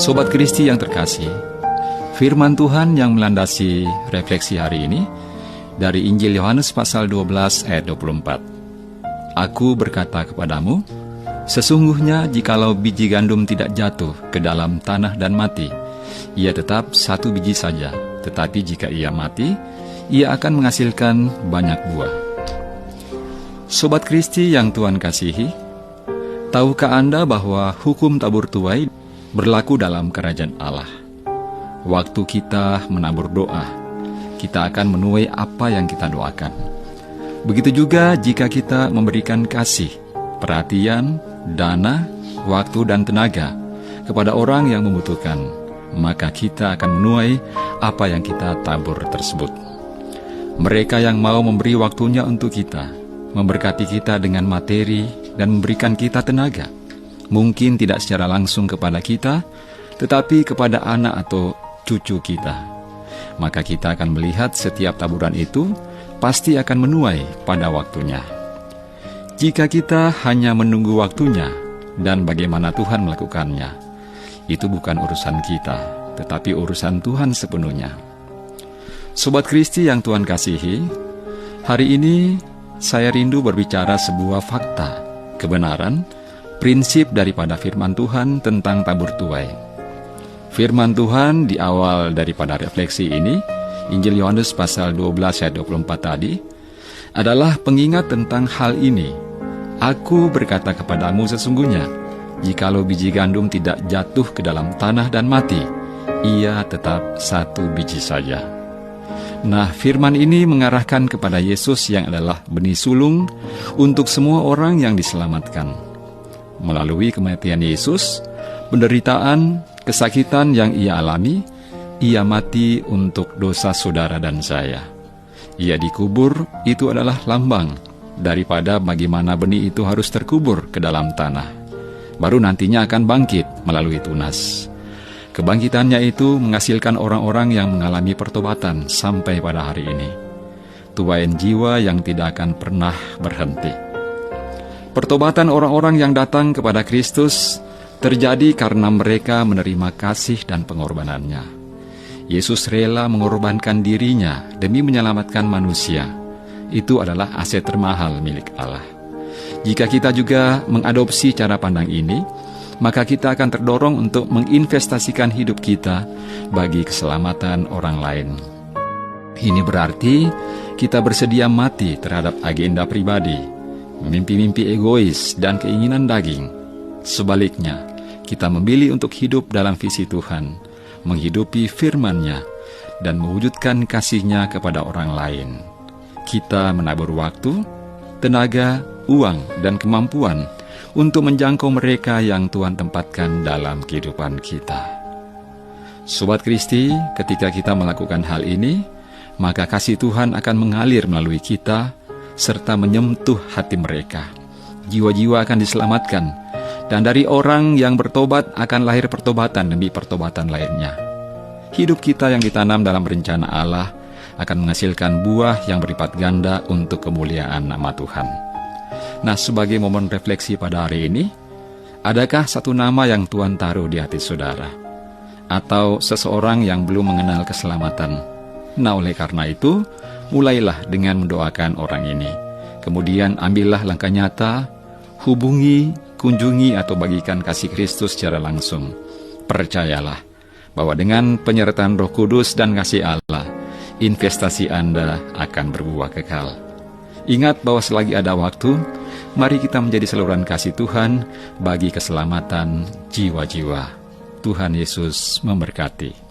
Sobat Kristi yang terkasih, firman Tuhan yang melandasi refleksi hari ini dari Injil Yohanes pasal 12 ayat 24. Aku berkata kepadamu, sesungguhnya jikalau biji gandum tidak jatuh ke dalam tanah dan mati, ia tetap satu biji saja. Tetapi jika ia mati, ia akan menghasilkan banyak buah. Sobat Kristi yang Tuhan kasihi, tahukah Anda bahwa hukum tabur tuai berlaku dalam kerajaan Allah? Waktu kita menabur doa, kita akan menuai apa yang kita doakan. Begitu juga jika kita memberikan kasih, perhatian, dana, waktu, dan tenaga kepada orang yang membutuhkan, maka kita akan menuai apa yang kita tabur tersebut. Mereka yang mau memberi waktunya untuk kita, memberkati kita dengan materi, dan memberikan kita tenaga, mungkin tidak secara langsung kepada kita, tetapi kepada anak atau cucu kita, maka kita akan melihat setiap taburan itu pasti akan menuai pada waktunya. Jika kita hanya menunggu waktunya dan bagaimana Tuhan melakukannya, itu bukan urusan kita, tetapi urusan Tuhan sepenuhnya. Sobat Kristi yang Tuhan kasihi, hari ini saya rindu berbicara sebuah fakta, kebenaran, prinsip daripada firman Tuhan tentang tabur tuai. Firman Tuhan di awal daripada refleksi ini, Injil Yohanes pasal 12 ayat 24 tadi, adalah pengingat tentang hal ini. Aku berkata kepadamu sesungguhnya, jikalau biji gandum tidak jatuh ke dalam tanah dan mati, ia tetap satu biji saja. Nah, firman ini mengarahkan kepada Yesus yang adalah benih sulung untuk semua orang yang diselamatkan. Melalui kematian Yesus, penderitaan, kesakitan yang ia alami, ia mati untuk dosa saudara dan saya. Ia dikubur, itu adalah lambang daripada bagaimana benih itu harus terkubur ke dalam tanah. Baru nantinya akan bangkit melalui tunas. Kebangkitannya itu menghasilkan orang-orang yang mengalami pertobatan sampai pada hari ini. Tuaian jiwa yang tidak akan pernah berhenti. Pertobatan orang-orang yang datang kepada Kristus terjadi karena mereka menerima kasih dan pengorbanannya. Yesus rela mengorbankan dirinya demi menyelamatkan manusia. Itu adalah aset termahal milik Allah. Jika kita juga mengadopsi cara pandang ini, maka kita akan terdorong untuk menginvestasikan hidup kita bagi keselamatan orang lain. Ini berarti kita bersedia mati terhadap agenda pribadi, mimpi-mimpi egois, dan keinginan daging. Sebaliknya, kita memilih untuk hidup dalam visi Tuhan, menghidupi firman-Nya, dan mewujudkan kasih-Nya kepada orang lain. Kita menabur waktu, tenaga, uang, dan kemampuan untuk menjangkau mereka yang Tuhan tempatkan dalam kehidupan kita. Sobat Kristi, ketika kita melakukan hal ini, maka kasih Tuhan akan mengalir melalui kita, serta menyentuh hati mereka. Jiwa-jiwa akan diselamatkan, dan dari orang yang bertobat akan lahir pertobatan demi pertobatan lainnya. Hidup kita yang ditanam dalam rencana Allah akan menghasilkan buah yang berlipat ganda untuk kemuliaan nama Tuhan. Nah, sebagai momen refleksi pada hari ini, adakah satu nama yang Tuhan taruh di hati saudara? Atau seseorang yang belum mengenal keselamatan? Nah, oleh karena itu, mulailah dengan mendoakan orang ini. Kemudian ambillah langkah nyata, hubungi, kunjungi atau bagikan kasih Kristus secara langsung. Percayalah bahwa dengan penyertaan Roh Kudus dan kasih Allah, investasi Anda akan berbuah kekal. Ingat bahwa selagi ada waktu, mari kita menjadi saluran kasih Tuhan bagi keselamatan jiwa-jiwa. Tuhan Yesus memberkati.